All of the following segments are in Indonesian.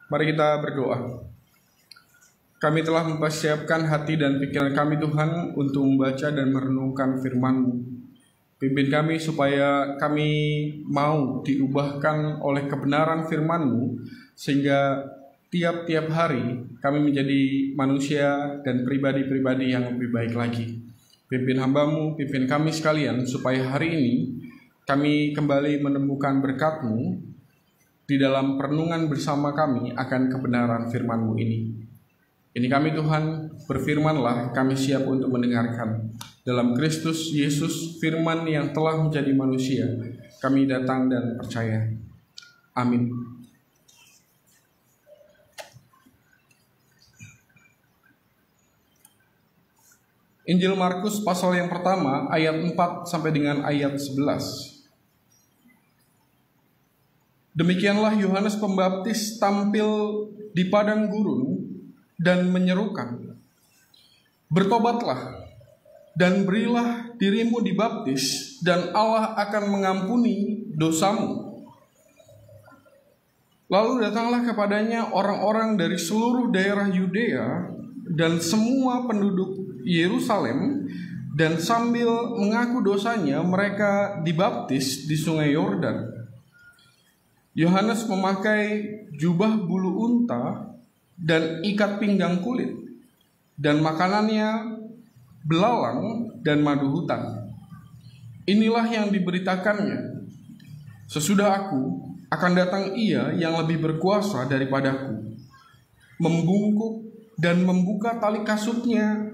Mari kita berdoa. Kami telah mempersiapkan hati dan pikiran kami Tuhan untuk membaca dan merenungkan firman-Mu. Pimpin kami supaya kami mau diubahkan oleh kebenaran firman-Mu, sehingga tiap-tiap hari kami menjadi manusia dan pribadi-pribadi yang lebih baik lagi. Pimpin hamba-Mu, pimpin kami sekalian, supaya hari ini kami kembali menemukan berkat-Mu di dalam perenungan bersama kami akan kebenaran firman-Mu ini. Ini kami Tuhan, berfirmanlah, kami siap untuk mendengarkan. Dalam Kristus Yesus, firman yang telah menjadi manusia, kami datang dan percaya. Amin. Injil Markus pasal yang pertama, ayat 4 sampai dengan ayat 11. Demikianlah Yohanes Pembaptis tampil di padang gurun dan menyerukan, "Bertobatlah dan berilah dirimu dibaptis, dan Allah akan mengampuni dosamu." Lalu datanglah kepadanya orang-orang dari seluruh daerah Yudea dan semua penduduk Yerusalem, dan sambil mengaku dosanya mereka dibaptis di sungai Yordan. Yohanes memakai jubah bulu unta dan ikat pinggang kulit, dan makanannya belalang dan madu hutan. Inilah yang diberitakannya, "Sesudah aku akan datang Ia yang lebih berkuasa daripadaku, membungkuk dan membuka tali kasutnya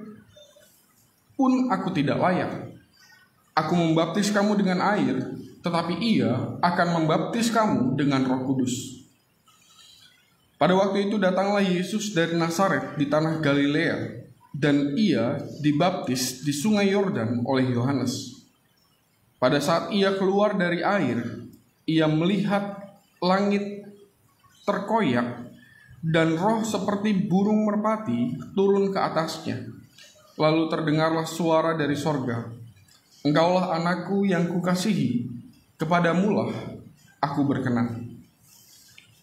pun aku tidak layak. Aku membaptis kamu dengan air, tetapi Ia akan membaptis kamu dengan Roh Kudus." Pada waktu itu datanglah Yesus dari Nazaret di tanah Galilea, dan Ia dibaptis di sungai Yordan oleh Yohanes. Pada saat Ia keluar dari air, Ia melihat langit terkoyak dan roh seperti burung merpati turun ke atasnya. Lalu terdengarlah suara dari sorga, "Engkaulah anakku yang kukasihi, kepadamulah aku berkenan."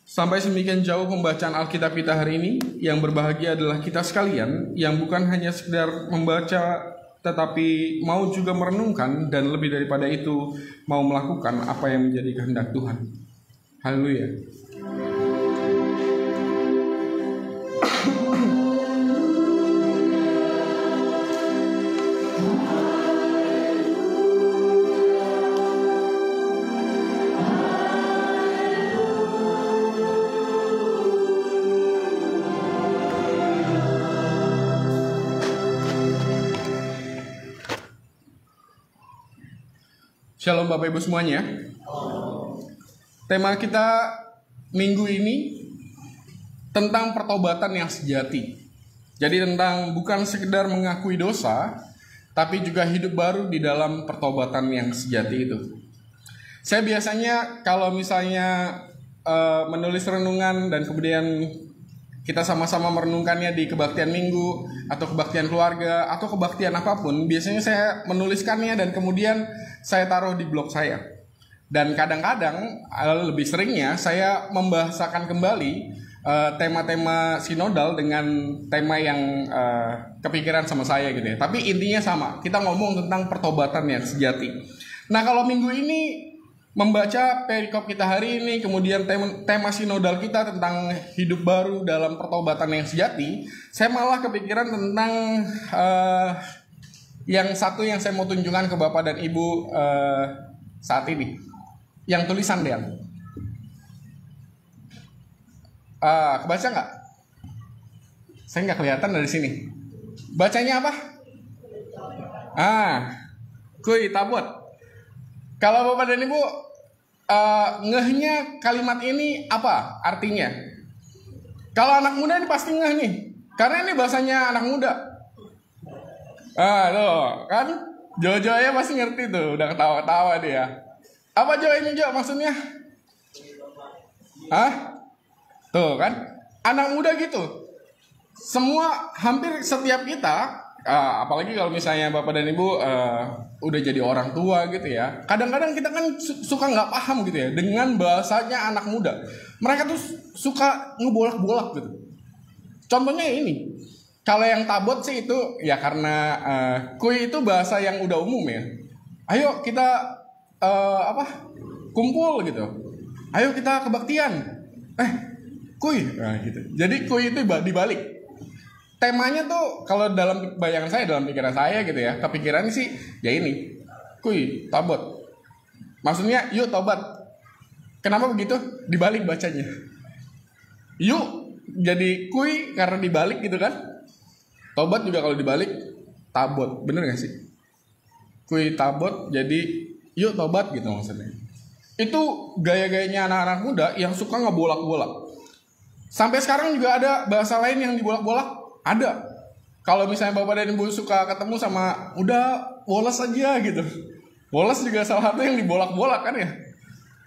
Sampai semikian jauh pembacaan Alkitab kita hari ini. Yang berbahagia adalah kita sekalian yang bukan hanya sekedar membaca, tetapi mau juga merenungkan, dan lebih daripada itu mau melakukan apa yang menjadi kehendak Tuhan. Haleluya. Shalom Bapak Ibu semuanya. Tema kita minggu ini tentang pertobatan yang sejati. Jadi tentang bukan sekedar mengakui dosa, tapi juga hidup baru di dalam pertobatan yang sejati itu. Saya biasanya kalau misalnya menulis renungan dan kemudian kita sama-sama merenungkannya di kebaktian minggu atau kebaktian keluarga atau kebaktian apapun, biasanya saya menuliskannya dan kemudian saya taruh di blog saya. Dan kadang-kadang, lebih seringnya saya membahasakan kembali tema-tema sinodal dengan tema yang kepikiran sama saya gitu ya. Tapi intinya sama, kita ngomong tentang pertobatan yang sejati. Nah, kalau minggu ini membaca perikop kita hari ini, kemudian tema sinodal kita tentang hidup baru dalam pertobatan yang sejati, saya malah kepikiran tentang yang satu yang saya mau tunjukkan ke Bapak dan Ibu saat ini, yang tulisan Dean. Kebaca nggak? Saya nggak kelihatan dari sini. Bacanya apa? Kuy tabut. Kalau Bapak dan Ibu ngehnya kalimat ini apa artinya? Kalau anak muda ini pasti ngeh nih, karena ini bahasanya anak muda. Tuh kan, Jojo ya pasti ngerti tuh, udah ketawa-ketawa dia. Apa Jo ini Jo maksudnya? Tuh kan, anak muda gitu. Semua hampir setiap kita apalagi kalau misalnya bapak dan ibu udah jadi orang tua gitu ya. Kadang-kadang kita kan suka nggak paham gitu ya dengan bahasanya anak muda. Mereka tuh suka ngebolak-bolak gitu. Contohnya ini, kalau yang tabot sih itu ya karena kuy itu bahasa yang udah umum ya. Ayo kita kumpul gitu. Ayo kita kebaktian. Kuy, nah gitu. Jadi kuy itu dibalik. Temanya tuh kalau dalam bayangan saya, dalam pikiran saya gitu ya, kepikiran sih ya ini, kuy, tobat. Maksudnya yuk tobat. Kenapa begitu? Dibalik bacanya. Yuk jadi kuy karena dibalik gitu kan. Tobat juga kalau dibalik tabot, bener gak sih? Kuy tabot jadi yuk tobat gitu maksudnya. Itu gaya-gayanya anak-anak muda yang suka ngebolak-bolak. Sampai sekarang juga ada bahasa lain yang dibolak-bolak, ada. Kalau misalnya bapak dan ibu suka ketemu sama, udah woles aja gitu. Woles juga salah satu yang dibolak-bolak kan ya.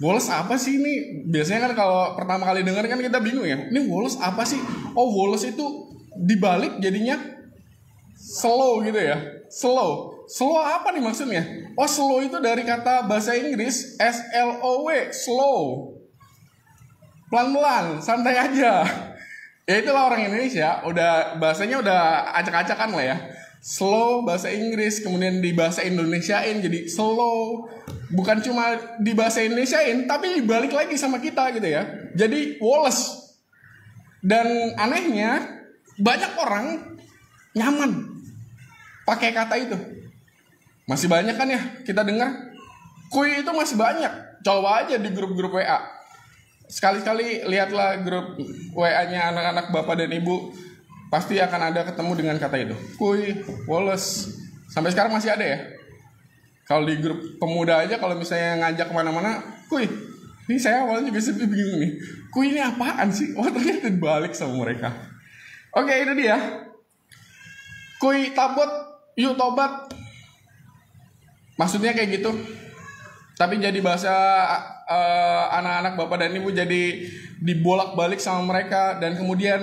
Woles apa sih ini? Biasanya kan kalau pertama kali denger kan kita bingung ya. Ini woles apa sih? Oh, woles itu dibalik jadinya slow gitu ya. Slow. Slow apa nih maksudnya? Oh, slow itu dari kata bahasa Inggris slow, slow. Pelan-pelan, santai aja. Ya itulah orang Indonesia, udah bahasanya udah acak-acakan lah ya. Slow bahasa Inggris, kemudian di bahasa Indonesiain jadi slow. Bukan cuma di bahasa Indonesiain, tapi dibalik lagi sama kita gitu ya. Jadi woles. Dan anehnya banyak orang nyaman pakai kata itu. Masih banyak kan ya kita dengar. Kuy itu masih banyak. Coba aja di grup-grup WA. Sekali-kali lihatlah grup WA-nya anak-anak bapak dan ibu, pasti akan ada ketemu dengan kata itu. Kuy, woles. Sampai sekarang masih ada ya. Kalau di grup pemuda aja kalau misalnya ngajak kemana-mana, kuy. Ini saya awalnya juga sedih bingung nih. Kuy ini apaan sih? Oh ternyata dibalik sama mereka. Oke, itu dia. Kuy tabot, yuk tobat. Maksudnya kayak gitu. Tapi jadi bahasa anak-anak bapak dan ibu jadi dibolak-balik sama mereka. Dan kemudian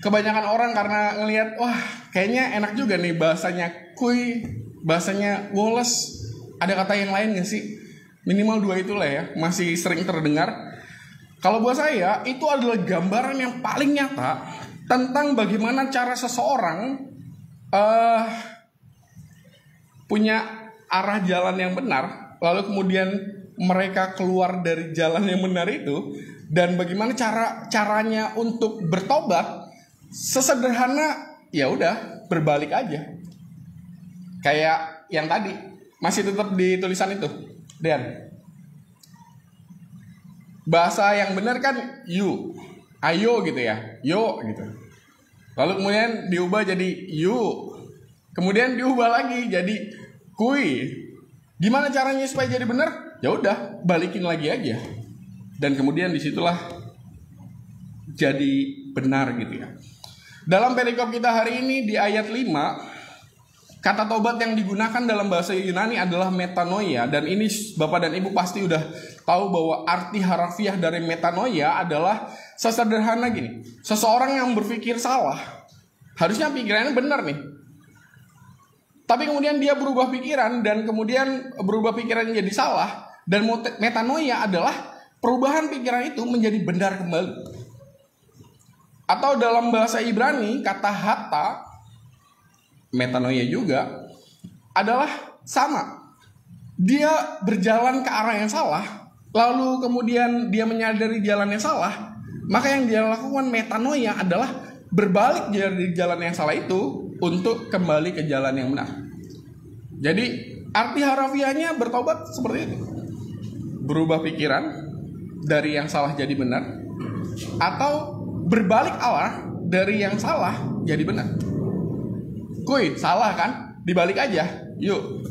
kebanyakan orang karena ngelihat, wah kayaknya enak juga nih bahasanya kuy, bahasanya woles. Ada kata yang lain gak sih? Minimal 2 itulah ya, masih sering terdengar. Kalau buat saya itu adalah gambaran yang paling nyata tentang bagaimana cara seseorang punya arah jalan yang benar, lalu kemudian mereka keluar dari jalan yang benar itu, dan bagaimana caranya untuk bertobat. Sesederhana ya udah berbalik aja. Kayak yang tadi masih tetap di tulisan itu. Dan bahasa yang benar kan you, ayo gitu ya, yo gitu. Lalu kemudian diubah jadi you, kemudian diubah lagi jadi kuy. Gimana caranya supaya jadi benar? Ya udah, balikin lagi aja. Dan kemudian disitulah jadi benar gitu ya. Dalam perikop kita hari ini di ayat 5, kata tobat yang digunakan dalam bahasa Yunani adalah metanoia. Dan ini Bapak dan Ibu pasti udah tahu bahwa arti harafiah dari metanoia adalah sesederhana gini. Seseorang yang berpikir salah, harusnya pikirannya benar nih. Tapi kemudian dia berubah pikiran dan kemudian berubah pikirannya jadi salah. Dan metanoia adalah perubahan pikiran itu menjadi benar kembali. Atau dalam bahasa Ibrani kata hata, metanoia juga adalah sama. Dia berjalan ke arah yang salah, lalu kemudian dia menyadari jalan yang salah. Maka yang dia lakukan metanoia adalah berbalik dari jalan yang salah itu untuk kembali ke jalan yang benar. Jadi arti harafiahnya bertobat seperti itu. Berubah pikiran dari yang salah jadi benar, atau berbalik arah dari yang salah jadi benar. Kuy, salah kan? Dibalik aja. Yuk.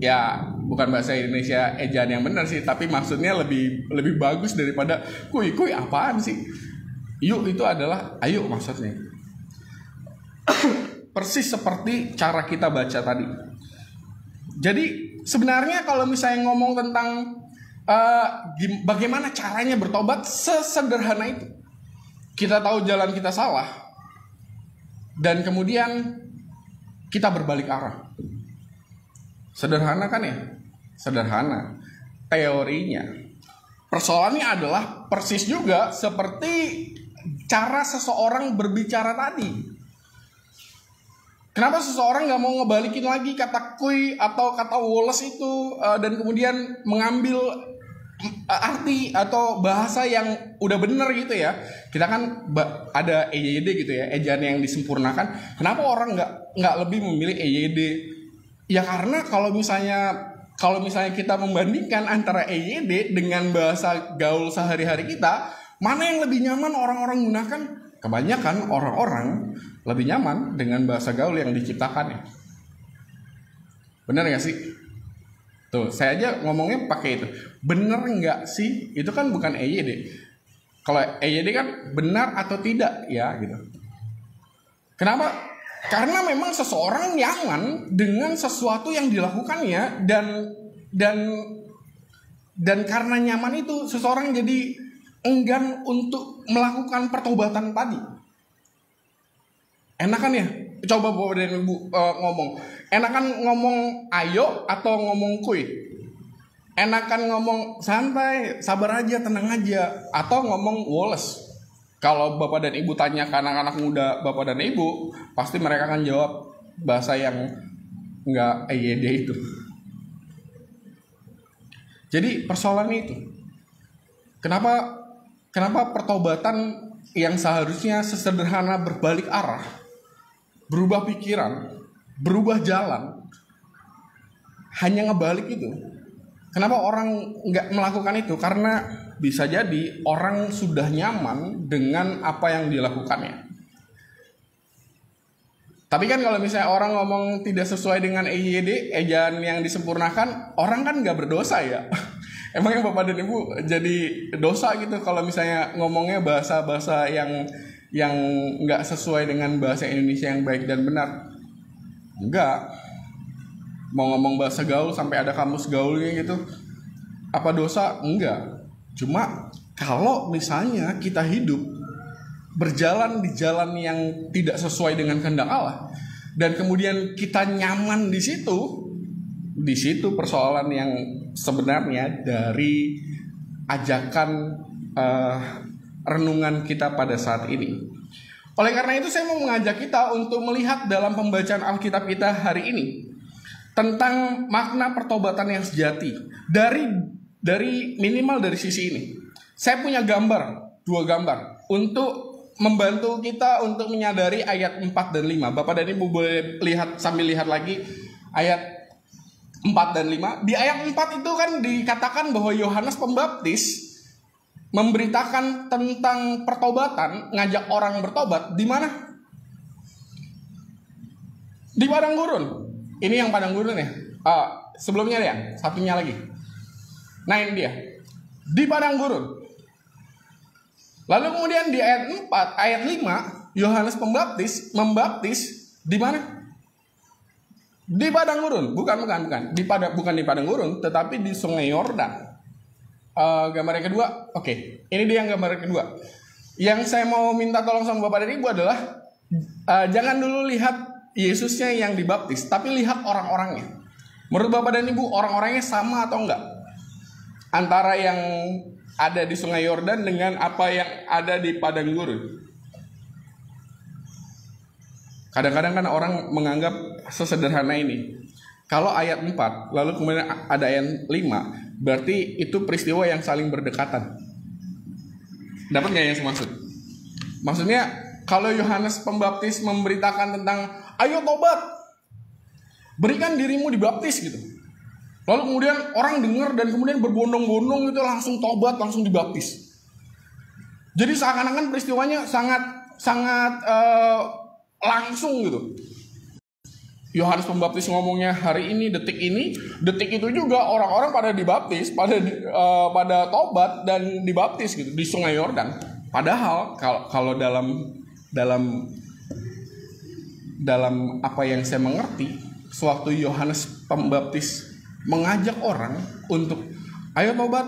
Ya, bukan bahasa Indonesia ejaan yang benar sih, tapi maksudnya lebih bagus daripada kuy apaan sih? Yuk itu adalah ayo maksudnya. Persis seperti cara kita baca tadi. Jadi sebenarnya kalau misalnya ngomong tentang bagaimana caranya bertobat, sesederhana itu. Kita tahu jalan kita salah, dan kemudian kita berbalik arah. Sederhana kan ya? Sederhana. Teorinya. Persoalannya adalah persis juga seperti cara seseorang berbicara tadi. Kenapa seseorang gak mau ngebalikin lagi kata kui atau kata Wallace itu dan kemudian mengambil arti atau bahasa yang udah bener gitu ya. Kita kan ada EYD gitu ya, ejaan yang disempurnakan. Kenapa orang nggak lebih memilih EYD? Ya karena kalau misalnya kita membandingkan antara EYD dengan bahasa gaul sehari-hari kita, mana yang lebih nyaman orang-orang gunakan? Kebanyakan orang-orang lebih nyaman dengan bahasa gaul yang diciptakannya. Bener gak sih? Tuh, saya aja ngomongnya pakai itu. Bener nggak sih? Itu kan bukan EYD. Kalau EYD kan benar atau tidak ya gitu. Kenapa? Karena memang seseorang nyaman dengan sesuatu yang dilakukannya dan karena nyaman itu seseorang jadi enggan untuk melakukan pertobatan tadi. Enakan ya? Coba Bapak dan Ibu ngomong. Enakan ngomong ayo atau ngomong kuy? Enakan ngomong santai, sabar aja, tenang aja, atau ngomong Wallace? Kalau Bapak dan Ibu tanya ke anak-anak muda Bapak dan Ibu, pasti mereka akan jawab bahasa yang nggak EYD itu. Jadi persoalannya itu. Kenapa pertobatan yang seharusnya sesederhana berbalik arah, berubah pikiran, berubah jalan, hanya ngebalik itu? Kenapa orang nggak melakukan itu? Karena bisa jadi orang sudah nyaman dengan apa yang dilakukannya. Tapi kan kalau misalnya orang ngomong tidak sesuai dengan EYD, ejaan yang disempurnakan, orang kan nggak berdosa ya. Emang yang Bapak dan Ibu jadi dosa gitu kalau misalnya ngomongnya bahasa-bahasa yang nggak sesuai dengan bahasa Indonesia yang baik dan benar? Enggak. Mau ngomong bahasa gaul sampai ada kamus gaulnya gitu, apa dosa? Enggak. Cuma kalau misalnya kita hidup berjalan di jalan yang tidak sesuai dengan kehendak Allah dan kemudian kita nyaman di situ persoalan yang sebenarnya dari ajakan renungan kita pada saat ini. Oleh karena itu saya mau mengajak kita untuk melihat dalam pembacaan Alkitab kita hari ini tentang makna pertobatan yang sejati dari minimal dari sisi ini. Saya punya dua gambar untuk membantu kita untuk menyadari ayat 4 dan 5. Bapak dan Ibu boleh lihat sambil lihat lagi ayat 4 dan 5. Di ayat 4 itu kan dikatakan bahwa Yohanes Pembaptis memberitakan tentang pertobatan, ngajak orang bertobat di mana? Di padang gurun. Ini yang padang gurun ya. Sebelumnya ya, satunya lagi. Nah ini dia. Di padang gurun. Lalu kemudian di ayat 4, ayat 5, Yohanes Pembaptis membaptis di mana? Di padang gurun. Bukan. Bukan di padang gurun, tetapi di Sungai Yordan. Gambar yang kedua, oke. Ini dia yang gambar yang kedua. Yang saya mau minta tolong sama Bapak dan Ibu adalah jangan dulu lihat Yesusnya yang dibaptis, tapi lihat orang-orangnya. Menurut Bapak dan Ibu, orang-orangnya sama atau enggak? Antara yang ada di Sungai Yordan dengan apa yang ada di padang gurun. Kadang-kadang kan orang menganggap sesederhana ini. Kalau ayat 4, lalu kemudian ada ayat 5, berarti itu peristiwa yang saling berdekatan. Dapat nggak yang saya maksud? Maksudnya, kalau Yohanes Pembaptis memberitakan tentang, ayo tobat, berikan dirimu dibaptis gitu. Lalu kemudian orang dengar dan kemudian berbondong-bondong itu langsung tobat, langsung dibaptis. Jadi seakan-akan peristiwanya sangat langsung gitu. Yohanes Pembaptis ngomongnya hari ini, detik itu juga orang-orang pada dibaptis, pada tobat dan dibaptis gitu di Sungai Yordan. Padahal kalau dalam apa yang saya mengerti, sewaktu Yohanes Pembaptis mengajak orang untuk ayo tobat,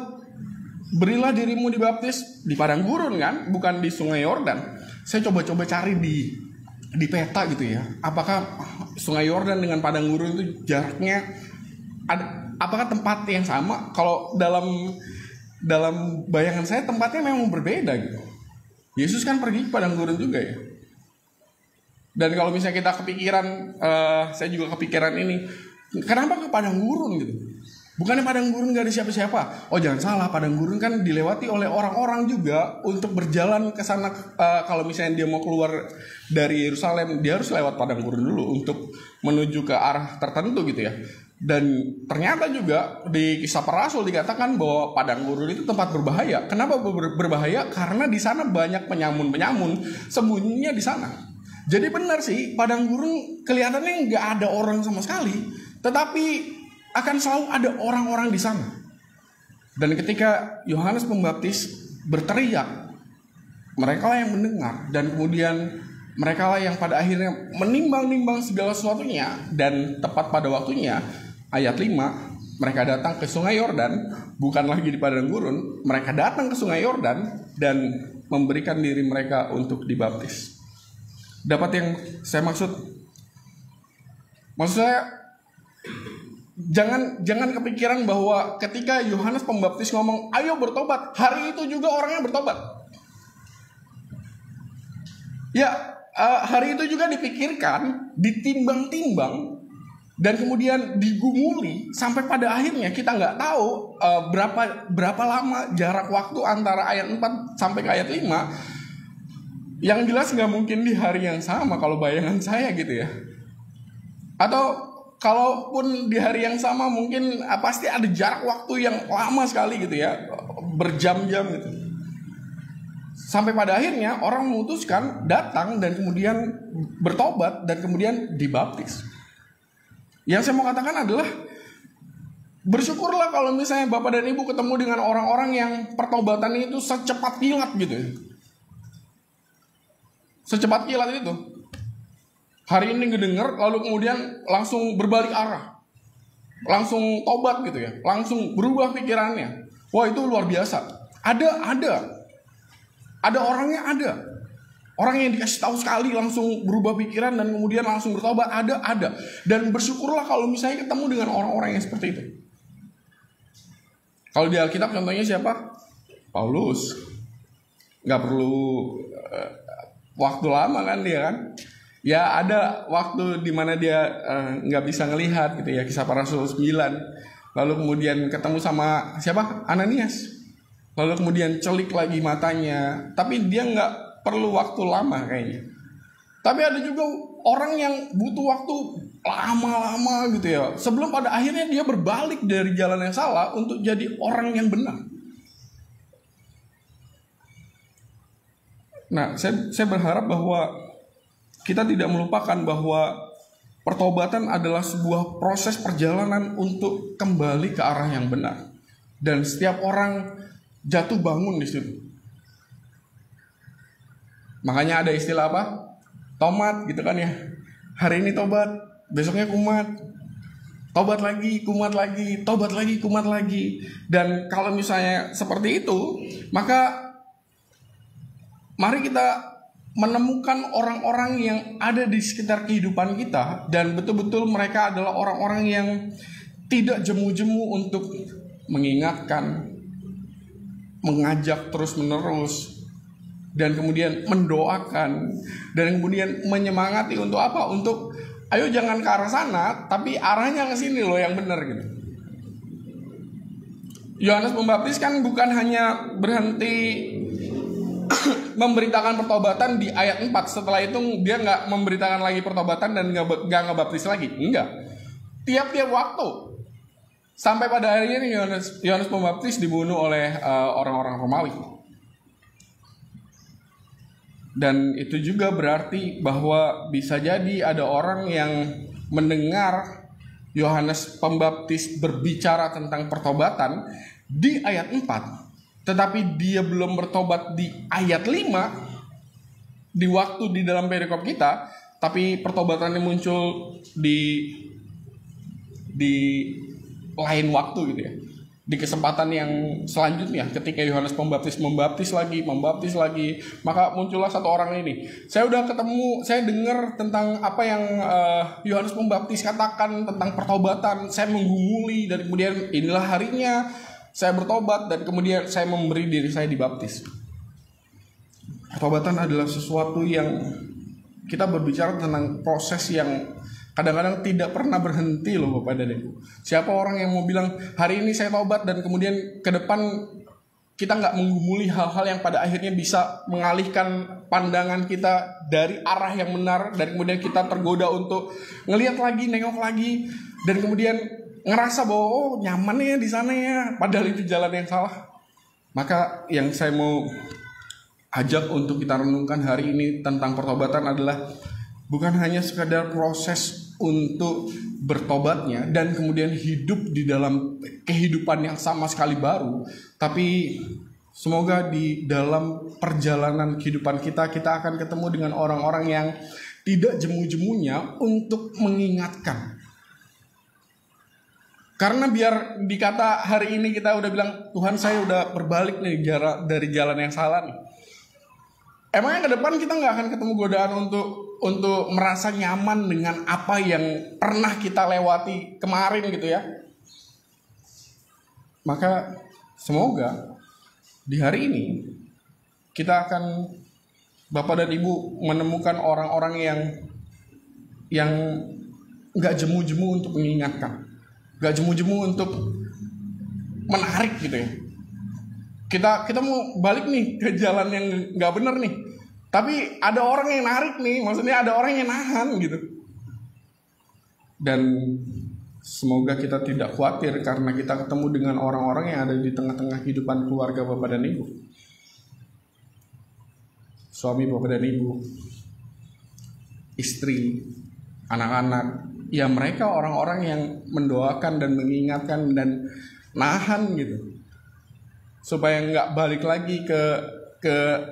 berilah dirimu dibaptis di padang gurun kan, bukan di Sungai Yordan. Saya coba-coba cari di peta gitu ya, apakah Sungai Yordan dengan padang gurun itu jaraknya apakah tempat yang sama? Kalau dalam bayangan saya tempatnya memang berbeda gitu. Yesus kan pergi ke padang gurun juga ya. Dan kalau misalnya kita kepikiran, saya juga kepikiran ini, kenapa ke padang gurun gitu? Bukannya padang gurun gak ada siapa-siapa? Oh jangan salah, padang gurun kan dilewati oleh orang-orang juga untuk berjalan ke sana. Kalau misalnya dia mau keluar dari Yerusalem, dia harus lewat padang gurun dulu untuk menuju ke arah tertentu gitu ya. Dan ternyata juga di Kisah Para Rasul dikatakan bahwa padang gurun itu tempat berbahaya. Kenapa berbahaya? Karena di sana banyak penyamun-penyamun sembunyinya di sana. Jadi benar sih, padang gurun kelihatannya nggak ada orang sama sekali, tetapi akan selalu ada orang-orang di sana. Dan ketika Yohanes Pembaptis berteriak, mereka lah yang mendengar, dan kemudian mereka lah yang pada akhirnya menimbang-nimbang segala sesuatunya, dan tepat pada waktunya, ayat 5, mereka datang ke Sungai Yordan, bukan lagi di padang gurun, mereka datang ke Sungai Yordan dan memberikan diri mereka untuk dibaptis. Dapat yang saya maksud? Maksud saya, jangan kepikiran bahwa ketika Yohanes Pembaptis ngomong, ayo bertobat, hari itu juga orangnya bertobat. Ya, hari itu juga dipikirkan, ditimbang-timbang, dan kemudian digumuli sampai pada akhirnya kita nggak tahu berapa lama jarak waktu antara ayat 4 sampai ke ayat 5. Yang jelas nggak mungkin di hari yang sama kalau bayangan saya gitu ya. Atau kalaupun di hari yang sama mungkin pasti ada jarak waktu yang lama sekali gitu ya, berjam-jam gitu. Sampai pada akhirnya orang memutuskan datang dan kemudian bertobat dan kemudian dibaptis. Yang saya mau katakan adalah bersyukurlah kalau misalnya Bapak dan Ibu ketemu dengan orang-orang yang pertobatan itu secepat kilat gitu ya. Secepat kilat itu. Hari ini ngedenger lalu kemudian langsung berbalik arah. Langsung tobat gitu ya. Langsung berubah pikirannya. Wah itu luar biasa. Ada orangnya ada. Orang yang dikasih tahu sekali langsung berubah pikiran dan kemudian langsung bertobat. Ada. Dan bersyukurlah kalau misalnya ketemu dengan orang-orang yang seperti itu. Kalau di Alkitab contohnya siapa? Paulus. Gak perlu waktu lama kan dia kan. Ya ada waktu di mana dia nggak bisa ngelihat gitu ya, Kisah Para Rasul 9. Lalu kemudian ketemu sama siapa? Ananias. Lalu kemudian celik lagi matanya. Tapi dia nggak perlu waktu lama kayaknya. Tapi ada juga orang yang butuh waktu lama-lama gitu ya. Sebelum pada akhirnya dia berbalik dari jalan yang salah untuk jadi orang yang benar. Nah, saya berharap bahwa kita tidak melupakan bahwa pertobatan adalah sebuah proses perjalanan untuk kembali ke arah yang benar. Dan setiap orang jatuh bangun di situ. Makanya ada istilah apa? Tomat gitu kan ya. Hari ini tobat, besoknya kumat. Tobat lagi, kumat lagi, tobat lagi, kumat lagi. Dan kalau misalnya seperti itu, maka mari kita menemukan orang-orang yang ada di sekitar kehidupan kita dan betul-betul mereka adalah orang-orang yang tidak jemu-jemu untuk mengingatkan, mengajak terus-menerus, dan kemudian mendoakan, dan kemudian menyemangati untuk apa? Untuk ayo jangan ke arah sana, tapi arahnya ke sini loh yang benar gitu. Yohanes Pembaptis kan bukan hanya berhenti memberitakan pertobatan di ayat 4. Setelah itu dia nggak memberitakan lagi pertobatan dan nggak ngebaptis lagi. Enggak. Tiap-tiap waktu. Sampai pada akhirnya Yohanes Pembaptis dibunuh oleh orang-orang Romawi. Dan itu juga berarti bahwa bisa jadi ada orang yang mendengar Yohanes Pembaptis berbicara tentang pertobatan di ayat 4. Tetapi dia belum bertobat di ayat 5 di waktu di dalam perikop kita, tapi pertobatannya muncul di lain waktu gitu ya. Di kesempatan yang selanjutnya, ketika Yohanes Pembaptis membaptis lagi, maka muncullah satu orang ini. Saya udah ketemu, saya dengar tentang apa yang Yohanes Pembaptis katakan tentang pertobatan. Saya menggumuli, dan kemudian inilah harinya saya bertobat, dan kemudian saya memberi diri saya dibaptis. Pertobatan adalah sesuatu yang kita berbicara tentang proses yang kadang-kadang tidak pernah berhenti loh Bapak dan Ibu. Siapa orang yang mau bilang hari ini saya tobat dan kemudian ke depan kita nggak menggumuli hal-hal yang pada akhirnya bisa mengalihkan pandangan kita dari arah yang benar, dan kemudian kita tergoda untuk ngelihat lagi, nengok lagi, dan kemudian ngerasa bahwa oh nyaman ya di sana ya, padahal itu jalan yang salah. Maka yang saya mau ajak untuk kita renungkan hari ini tentang pertobatan adalah bukan hanya sekadar proses untuk bertobatnya dan kemudian hidup di dalam kehidupan yang sama sekali baru, tapi semoga di dalam perjalanan kehidupan kita akan ketemu dengan orang-orang yang tidak jemu-jemunya untuk mengingatkan. Karena biar dikata hari ini kita udah bilang, Tuhan saya udah berbalik nih dari jalan yang salah nih. Emangnya ke depan kita nggak akan ketemu godaan untuk merasa nyaman dengan apa yang pernah kita lewati kemarin gitu ya? Maka semoga di hari ini kita akan, Bapak dan Ibu, menemukan orang-orang yang nggak jemu-jemu untuk mengingatkan, nggak jemu-jemu untuk menarik gitu ya. Kita mau balik nih ke jalan yang nggak benar nih, tapi ada orang yang narik nih, maksudnya ada orang yang nahan gitu. Dan semoga kita tidak khawatir karena kita ketemu dengan orang-orang yang ada di tengah-tengah kehidupan keluarga Bapak dan Ibu, suami Bapak dan Ibu, istri, anak-anak. Ya mereka orang-orang yang mendoakan dan mengingatkan dan nahan gitu, supaya nggak balik lagi ke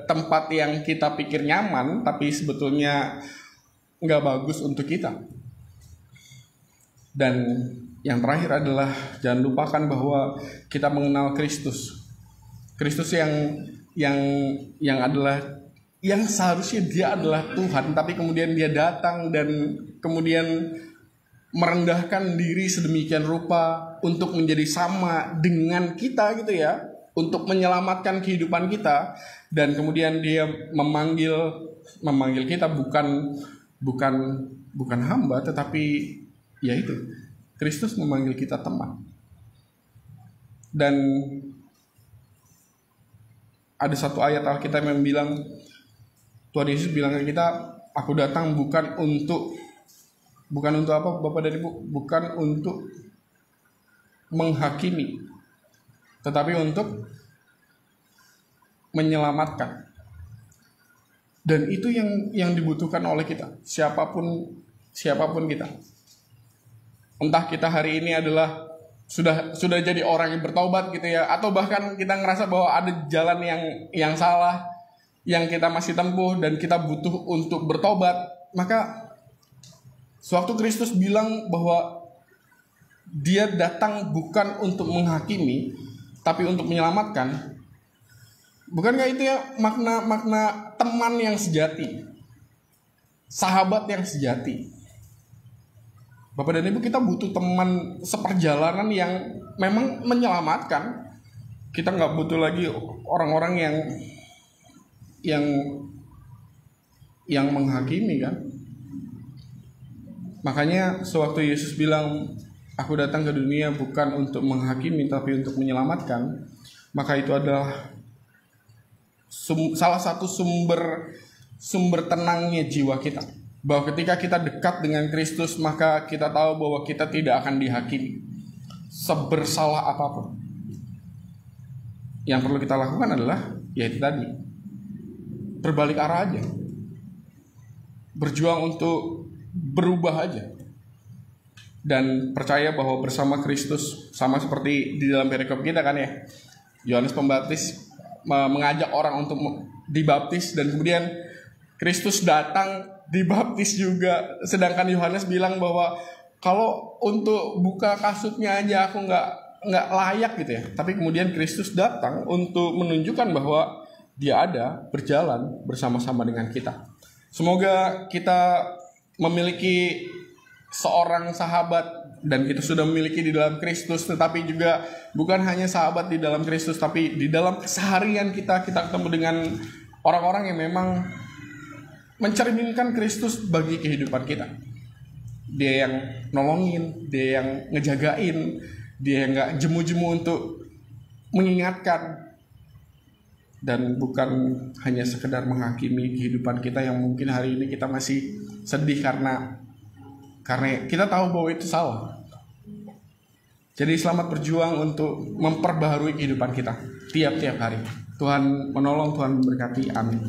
tempat yang kita pikir nyaman, tapi sebetulnya nggak bagus untuk kita. Dan yang terakhir adalah jangan lupakan bahwa kita mengenal Kristus. Kristus yang adalah, yang seharusnya dia adalah Tuhan, tapi kemudian dia datang dan kemudian merendahkan diri sedemikian rupa untuk menjadi sama dengan kita gitu ya, untuk menyelamatkan kehidupan kita. Dan kemudian dia memanggil kita bukan hamba, tetapi yaitu Kristus memanggil kita teman. Dan ada satu ayat Alkitab yang bilang, Tuhan Yesus bilang ke kita, aku datang bukan untuk apa Bapak dan Ibu, bukan untuk menghakimi, tetapi untuk menyelamatkan. Dan itu yang dibutuhkan oleh kita, siapapun kita. Entah kita hari ini adalah sudah jadi orang yang bertobat gitu ya, atau bahkan kita ngerasa bahwa ada jalan yang salah yang kita masih tempuh dan kita butuh untuk bertobat. Maka sewaktu Kristus bilang bahwa dia datang bukan untuk menghakimi, tapi untuk menyelamatkan, bukankah itu ya makna teman yang sejati, sahabat yang sejati? Bapak dan Ibu, kita butuh teman seperjalanan yang memang menyelamatkan. Kita nggak butuh lagi orang-orang yang menghakimi kan. Makanya sewaktu Yesus bilang, aku datang ke dunia bukan untuk menghakimi tapi untuk menyelamatkan, maka itu adalah salah satu sumber tenangnya jiwa kita. Bahwa ketika kita dekat dengan Kristus, maka kita tahu bahwa kita tidak akan dihakimi sebersalah apapun. Yang perlu kita lakukan adalah yaitu tadi, berbalik arah aja, berjuang untuk berubah aja, dan percaya bahwa bersama Kristus, sama seperti di dalam perikop kita kan ya, Yohanes Pembaptis mengajak orang untuk dibaptis, dan kemudian Kristus datang dibaptis juga. Sedangkan Yohanes bilang bahwa kalau untuk buka kasutnya aja aku nggak layak gitu ya. Tapi kemudian Kristus datang untuk menunjukkan bahwa Dia ada, berjalan bersama-sama dengan kita. Semoga kita memiliki seorang sahabat, dan kita sudah memiliki di dalam Kristus, tetapi juga bukan hanya sahabat di dalam Kristus, tapi di dalam keseharian kita ketemu dengan orang-orang yang memang mencerminkan Kristus bagi kehidupan kita. Dia yang nolongin, dia yang ngejagain, dia yang gak jemu-jemu untuk mengingatkan, dan bukan hanya sekedar menghakimi kehidupan kita yang mungkin hari ini kita masih sedih karena kita tahu bahwa itu salah. Jadi selamat berjuang untuk memperbaharui kehidupan kita tiap-tiap hari. Tuhan menolong, Tuhan memberkati. Amin.